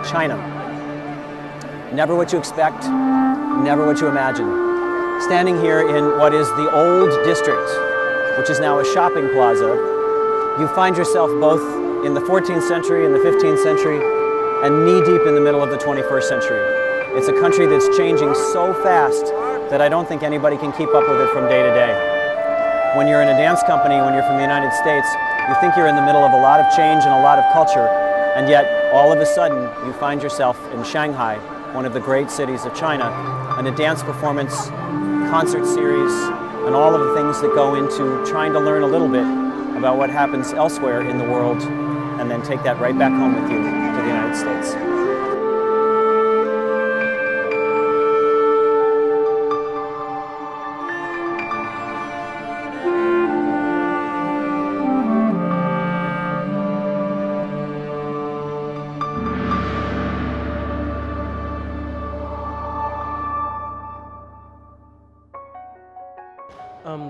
China. Never what you expect, never what you imagine. Standing here in what is the old district, which is now a shopping plaza, you find yourself both in the 14th century and the 15th century and knee-deep in the middle of the 21st century. It's a country that's changing so fast that I don't think anybody can keep up with it from day to day. When you're in a dance company, when you're from the United States, you think you're in the middle of a lot of change and a lot of culture, and yet all of a sudden you find yourself in Shanghai, one of the great cities of China, and a dance performance, concert series, and all of the things that go into trying to learn a little bit about what happens elsewhere in the world, and then take that right back home with you to the United States.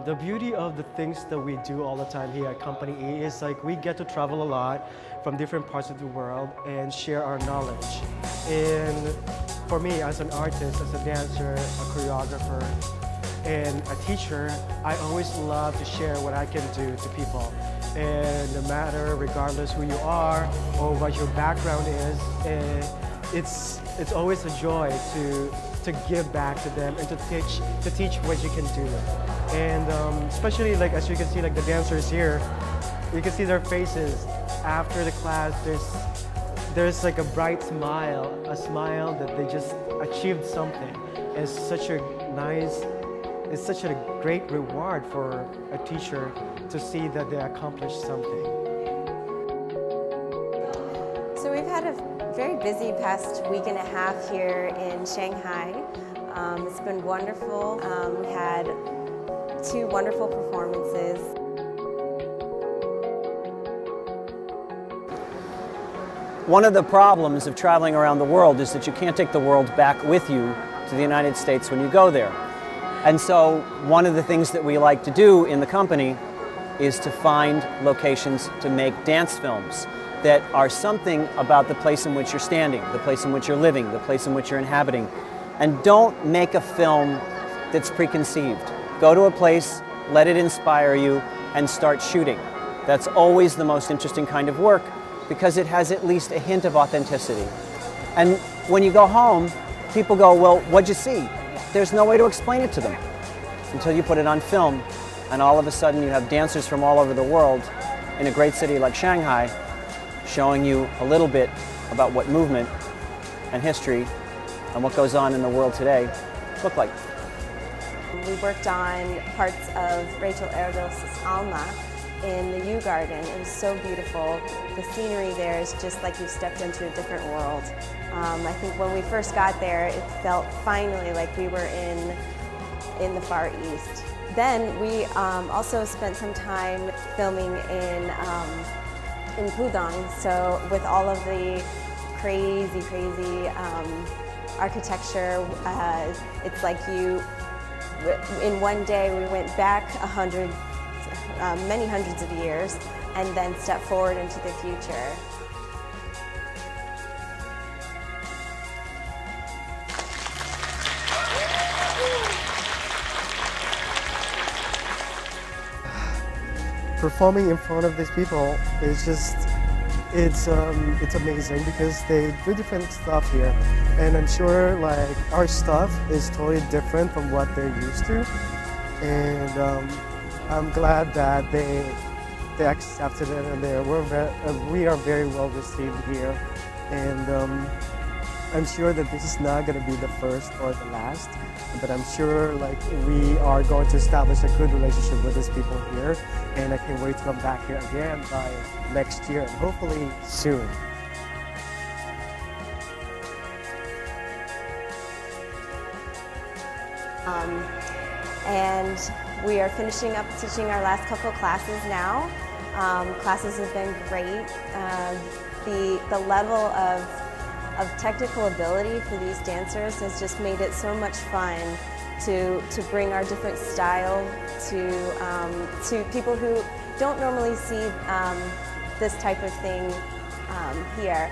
The beauty of the things that we do all the time here at Company E is like we get to travel a lot from different parts of the world and share our knowledge. And for me, as an artist, as a dancer, a choreographer, and a teacher, I always love to share what I can do to people. And no matter, regardless who you are or what your background is, it's always a joy to give back to them and to teach what you can do. And especially like as you can see, like the dancers here, you can see their faces after the class. There's like a bright smile, a smile that they just achieved something. It's such a great reward for a teacher to see that they accomplished something. So we've had a very busy past week and a half here in Shanghai. It's been wonderful. We had 2 wonderful performances. One of the problems of traveling around the world is that you can't take the world back with you to the United States when you go there. And so one of the things that we like to do in the company is to find locations to make dance films that are something about the place in which you're standing, the place in which you're living, the place in which you're inhabiting. And don't make a film that's preconceived. Go to a place, let it inspire you, and start shooting. That's always the most interesting kind of work because it has at least a hint of authenticity. And when you go home, people go, well, what'd you see? There's no way to explain it to them until you put it on film, and all of a sudden you have dancers from all over the world in a great city like Shanghai showing you a little bit about what movement and history and what goes on in the world today look like. We worked on parts of Rachel Erdos' Alma in the U Garden. It was so beautiful. The scenery there is just like you stepped into a different world. I think when we first got there, it felt finally like we were in the Far East. Then we also spent some time filming in Pudong, so with all of the crazy architecture, it's like in one day we went back many hundreds of years and then stepped forward into the future. Performing in front of these people is just, it's amazing because they do different stuff here. And I'm sure like our stuff is totally different from what they're used to. And I'm glad that they accepted it and we are very well received here. And I'm sure that this is not going to be the first or the last, but I'm sure like we are going to establish a good relationship with these people here, and I can't wait to come back here again by next year and hopefully soon. And we are finishing up teaching our last couple of classes now. Classes have been great. The level of technical ability for these dancers has just made it so much fun to bring our different style to people who don't normally see this type of thing here.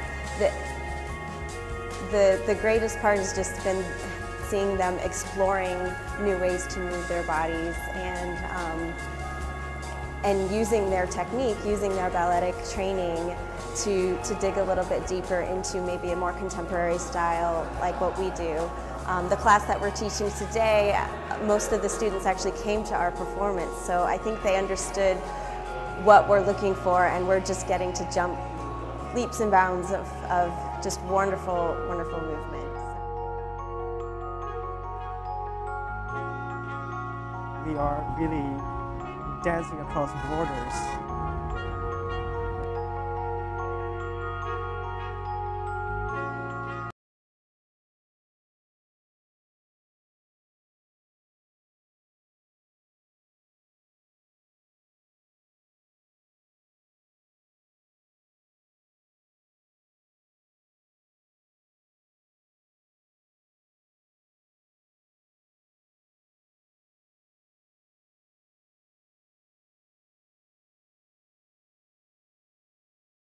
the greatest part has just been seeing them exploring new ways to move their bodies and using their technique, using their balletic training to dig a little bit deeper into maybe a more contemporary style like what we do. The class that we're teaching today, most of the students actually came to our performance, so I think they understood what we're looking for, and we're just getting to jump leaps and bounds of just wonderful, wonderful movement. We are really dancing across borders.